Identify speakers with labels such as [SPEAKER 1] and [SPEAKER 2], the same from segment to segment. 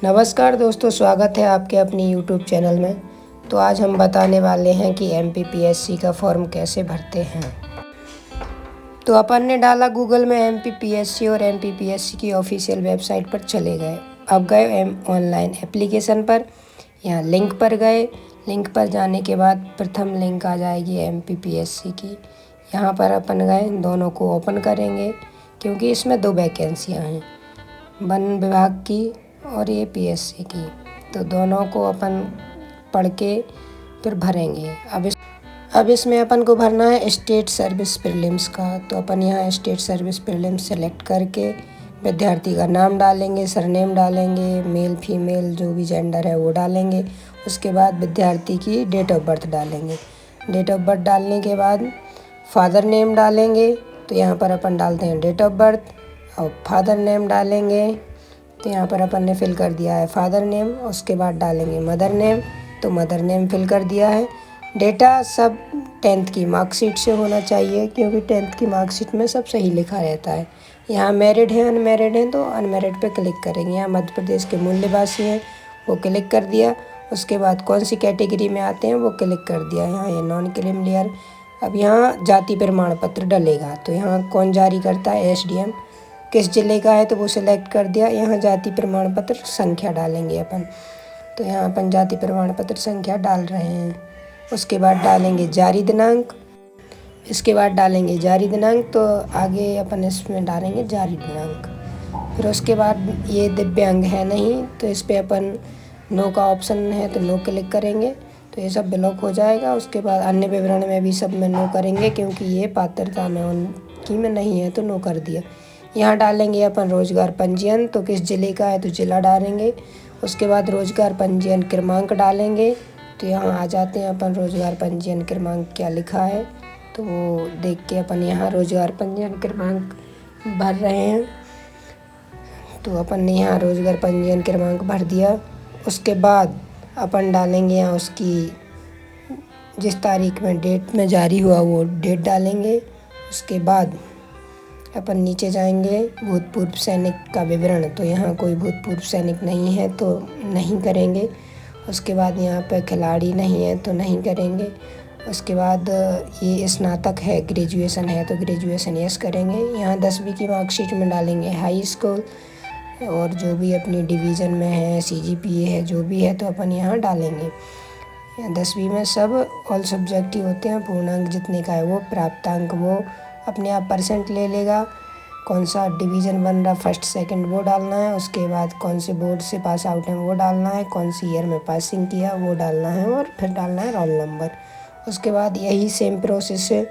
[SPEAKER 1] नमस्कार दोस्तों, स्वागत है आपके अपनी यूट्यूब चैनल में। तो आज हम बताने वाले हैं कि MPPSC का फॉर्म कैसे भरते हैं। तो अपन ने डाला गूगल में MPPSC और MPPSC की ऑफिशियल वेबसाइट पर चले गए। अब गए ऑनलाइन एप्लीकेशन पर, यहाँ लिंक पर गए। लिंक पर जाने के बाद प्रथम लिंक आ जाएगी MPPSC की। यहाँ पर अपन गए, दोनों को ओपन करेंगे क्योंकि इसमें 2 वैकेंसियाँ हैं, वन विभाग की और ये PSC की। तो दोनों को अपन पढ़ के फिर भरेंगे। अब इसमें अपन को भरना है स्टेट सर्विस प्रीलिम्स का। तो अपन यहाँ स्टेट सर्विस प्रीलिम्स सेलेक्ट करके विद्यार्थी का नाम डालेंगे, सरनेम डालेंगे, मेल फीमेल जो भी जेंडर है वो डालेंगे। उसके बाद विद्यार्थी की डेट ऑफ बर्थ डालेंगे। डेट ऑफ बर्थ डालने के बाद फादर नेम डालेंगे। तो यहाँ पर अपन डालते हैं डेट ऑफ बर्थ और फादर नेम डालेंगे। तो यहाँ पर अपन ने फिल कर दिया है फादर नेम। उसके बाद डालेंगे मदर नेम, तो मदर नेम फिल कर दिया है। डेटा सब 10th की मार्कशीट से होना चाहिए क्योंकि 10th की मार्कशीट में सब सही लिखा रहता है। यहाँ मैरिड है अनमैरिड हैं तो अनमैरिड पे क्लिक करेंगे। यहाँ मध्य प्रदेश के मूल निवासी हैं वो क्लिक कर दिया। उसके बाद कौन सी कैटेगरी में आते हैं वो क्लिक कर दिया। यहाँ ये नॉन क्रीमिलियर। अब यहाँ जाति प्रमाण पत्र डलेगा। तो यहाँ कौन जारी करता है, SDM। किस ज़िले का है तो वो सिलेक्ट कर दिया। यहाँ जाति प्रमाण पत्र संख्या डालेंगे अपन। तो यहाँ अपन जाति प्रमाण पत्र संख्या डाल रहे हैं। उसके बाद डालेंगे जारी दिनांक। इसके बाद डालेंगे जारी दिनांक, तो आगे अपन इसमें डालेंगे जारी दिनांक। फिर उसके बाद ये दिव्यांग है नहीं तो इस पर अपन नो का ऑप्शन है तो नो क्लिक करेंगे तो ये सब ब्लॉक हो जाएगा। उसके बाद अन्य विवरण में भी सब में नो करेंगे क्योंकि ये पात्रता में उनकी में नहीं है तो नो कर दिया। यहाँ डालेंगे अपन रोजगार पंजीयन, तो किस ज़िले का है तो ज़िला डालेंगे। उसके बाद रोजगार पंजीयन क्रमांक डालेंगे। तो यहाँ आ जाते हैं अपन रोजगार पंजीयन क्रमांक क्या लिखा है तो वो देख के अपन यहाँ रोजगार पंजीयन क्रमांक भर रहे हैं। तो अपन ने यहाँ रोजगार पंजीयन क्रमांक भर दिया। उसके बाद अपन डालेंगे यहाँ उसकी जिस तारीख में डेट में जारी हुआ वो डेट डालेंगे। उसके बाद अपन नीचे जाएंगे भूतपूर्व सैनिक का विवरण, तो यहाँ कोई भूतपूर्व सैनिक नहीं है तो नहीं करेंगे। उसके बाद यहाँ पे खिलाड़ी नहीं है तो नहीं करेंगे। उसके बाद ये स्नातक है, ग्रेजुएशन है तो ग्रेजुएशन यस करेंगे। यहाँ 10वीं की मार्कशीट में डालेंगे हाई स्कूल, और जो भी अपनी डिवीज़न में है, CGPA है, जो भी है तो अपन यहाँ डालेंगे। 10वीं में सब ऑल सब्जेक्ट ही होते हैं, पूर्णांक जितने का है वो, प्राप्तांक वो अपने आप परसेंट ले लेगा। कौन सा डिवीज़न बन रहा, फर्स्ट सेकंड वो डालना है। उसके बाद कौन से बोर्ड से पास आउट हैं वो डालना है, कौन सी ईयर में पासिंग किया वो डालना है, और फिर डालना है रोल नंबर। उसके बाद यही सेम प्रोसेस से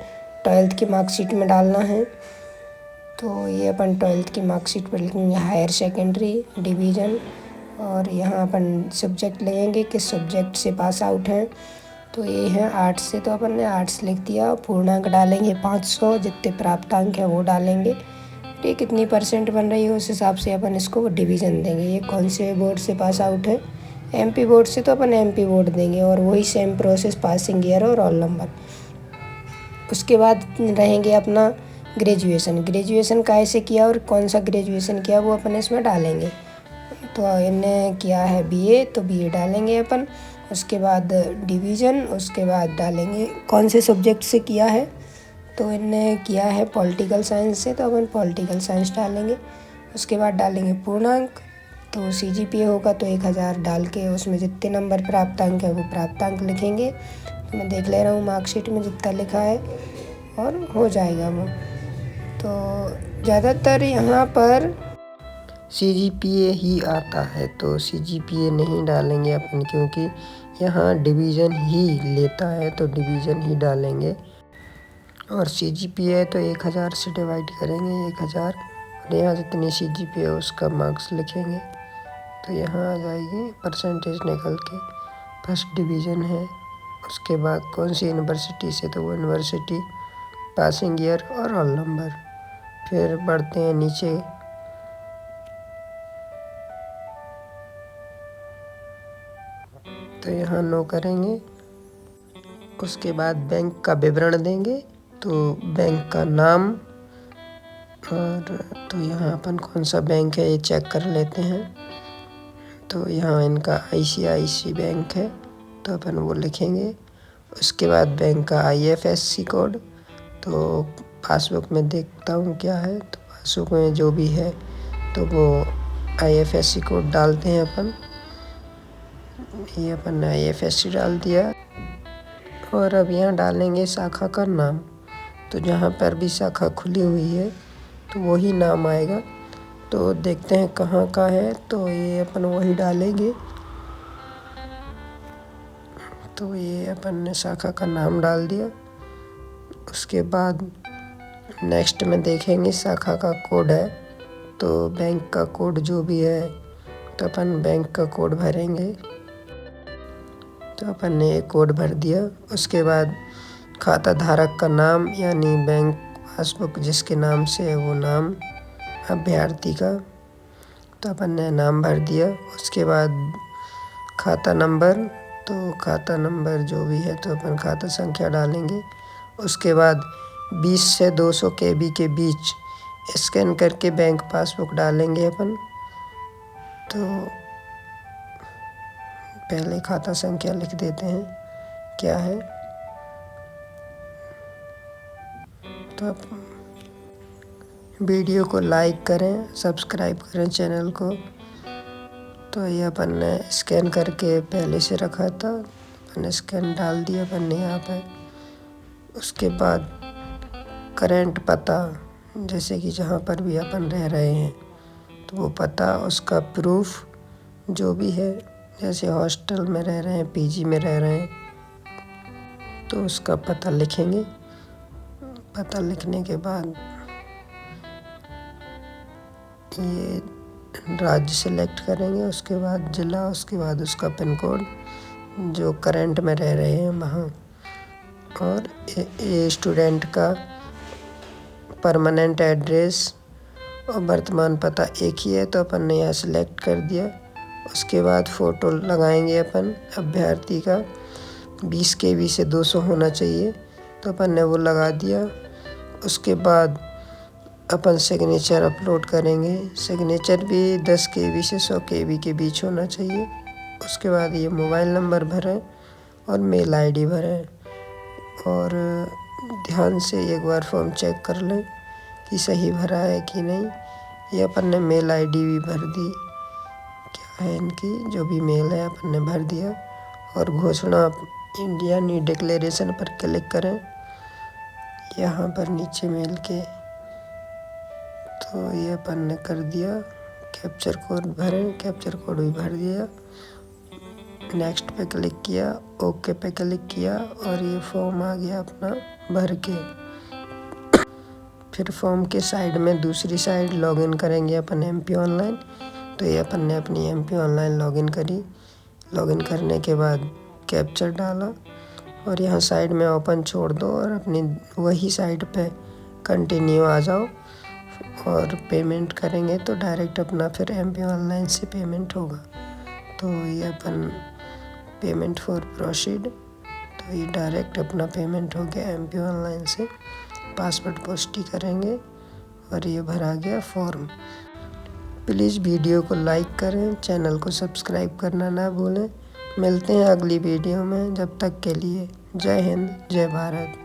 [SPEAKER 1] 12th की मार्कशीट में डालना है। तो ये अपन 12th की मार्कशीट पर लिखेंगे हायर सेकेंडरी डिवीज़न, और यहाँ अपन सब्जेक्ट लेंगे किस सब्जेक्ट से पास आउट हैं। तो ये है आर्ट्स से, तो अपन ने आर्ट्स लिख दिया। पूर्णांक डालेंगे 500, जितने प्राप्तांक है वो डालेंगे। ये कितनी परसेंट बन रही है उस हिसाब से अपन इसको डिवीज़न देंगे। ये कौन से बोर्ड से पास आउट है, MP बोर्ड से तो अपन MP बोर्ड देंगे, और वही सेम प्रोसेस पासिंग ईयर और रोल नंबर। उसके बाद रहेंगे अपना ग्रेजुएशन कैसे किया और कौन सा ग्रेजुएशन किया वो अपन इसमें डालेंगे। तो इन्हें किया है BA तो BA डालेंगे अपन। उसके बाद डिवीज़न, उसके बाद डालेंगे कौन से सब्जेक्ट से किया है, तो इन्हें किया है पॉलिटिकल साइंस से तो अपन पॉलिटिकल साइंस डालेंगे। उसके बाद डालेंगे पूर्णांक, तो CGPA होगा तो 1000 डाल के उसमें जितने नंबर प्राप्तांक है वो प्राप्तांक लिखेंगे। तो मैं देख ले रहा हूँ मार्कशीट में जितना लिखा है और हो जाएगा वो। तो ज़्यादातर यहाँ पर CGPA ही आता है तो CGPA नहीं डालेंगे अपन क्योंकि यहाँ डिवीज़न ही लेता है तो डिवीज़न ही डालेंगे। और CGPA है तो 1000 से डिवाइड करेंगे 1000, और यहाँ जितनी CGPA है उसका मार्क्स लिखेंगे। तो यहाँ आ जाएगी परसेंटेज निकल के, फर्स्ट डिवीज़न है। उसके बाद कौन सी यूनिवर्सिटी से तो वो यूनिवर्सिटी, पासिंग ईयर और रोल नंबर। फिर बढ़ते हैं नीचे, तो यहाँ नो करेंगे। उसके बाद बैंक का विवरण देंगे, तो बैंक का नाम, और तो यहाँ अपन कौन सा बैंक है ये चेक कर लेते हैं। तो यहाँ इनका ICICI बैंक है, तो अपन वो लिखेंगे। उसके बाद बैंक का IFSC कोड, तो पासबुक में देखता हूँ क्या है, तो पासबुक में जो भी है तो वो IFSC कोड डालते हैं अपन। ये अपन ने IFSC डाल दिया और अब यहाँ डालेंगे शाखा का नाम। तो जहाँ पर भी शाखा खुली हुई है तो वही नाम आएगा। तो देखते हैं कहाँ का है, तो ये अपन वही डालेंगे। तो ये अपन ने शाखा का नाम डाल दिया। उसके बाद नेक्स्ट में देखेंगे शाखा का कोड है, तो बैंक का कोड जो भी है तो अपन बैंक का कोड भरेंगे। तो अपन ने एक कोड भर दिया। उसके बाद खाता धारक का नाम, यानी बैंक पासबुक जिसके नाम से है वो नाम अभ्यर्थी का, तो अपन ने नाम भर दिया। उसके बाद खाता नंबर, तो खाता नंबर जो भी है तो अपन खाता संख्या डालेंगे। उसके बाद 20 से 200 KB के बीच स्कैन करके बैंक पासबुक डालेंगे अपन। तो पहले खाता संख्या लिख देते हैं क्या है। तो आप वीडियो को लाइक करें, सब्सक्राइब करें चैनल को। तो ये अपन ने स्कैन करके पहले से रखा था, अपन स्कैन डाल दिया अपन ने यहाँ पे। उसके बाद करेंट पता, जैसे कि जहाँ पर भी अपन रह रहे हैं तो वो पता, उसका प्रूफ जो भी है, जैसे हॉस्टल में रह रहे हैं, PG में रह रहे हैं तो उसका पता लिखेंगे। पता लिखने के बाद ये राज्य सेलेक्ट करेंगे, उसके बाद ज़िला, उसके बाद उसका पिन कोड जो करंट में रह रहे हैं वहाँ, और ये स्टूडेंट का परमानेंट एड्रेस और वर्तमान पता एक ही है तो अपन ने यहाँ सेलेक्ट कर दिया। उसके बाद फ़ोटो लगाएंगे अपन अभ्यर्थी का, 20 KB से 200 होना चाहिए, तो अपन ने वो लगा दिया। उसके बाद अपन सिग्नेचर अपलोड करेंगे। सिग्नेचर भी 10 KB से 100 KB के बीच होना चाहिए। उसके बाद ये मोबाइल नंबर भरें और मेल ID भरें, और ध्यान से एक बार फॉर्म चेक कर लें कि सही भरा है कि नहीं। ये अपन ने मेल ID भी भर दी, क्या है इनकी जो भी मेल है अपन ने भर दिया। और घोषणा इंडिया नी डिक्लेरेशन पर क्लिक करें यहाँ पर नीचे मेल के, तो ये अपन ने कर दिया। कैप्चर कोड भरें, कैप्चर कोड भी भर दिया। नेक्स्ट पे क्लिक किया, ओके पे क्लिक किया और ये फॉर्म आ गया अपना भर के। फिर फॉर्म के साइड में दूसरी साइड लॉगिन करेंगे अपन MP ऑनलाइन। तो ये अपन ने अपनी MP ऑनलाइन लॉगिन करी। लॉगिन करने के बाद कैप्चर डाला और यहाँ साइड में ओपन छोड़ दो और अपनी वही साइड पे कंटिन्यू आ जाओ, और पेमेंट करेंगे तो डायरेक्ट अपना फिर MP ऑनलाइन से पेमेंट होगा। तो ये अपन पेमेंट फॉर प्रोसीड, तो ये डायरेक्ट अपना पेमेंट हो गया MP ऑनलाइन से। पासवर्ड पुष्टि करेंगे और ये भरा गया फॉर्म। प्लीज़ वीडियो को लाइक करें, चैनल को सब्सक्राइब करना ना भूलें। मिलते हैं अगली वीडियो में, जब तक के लिए जय हिंद, जय भारत।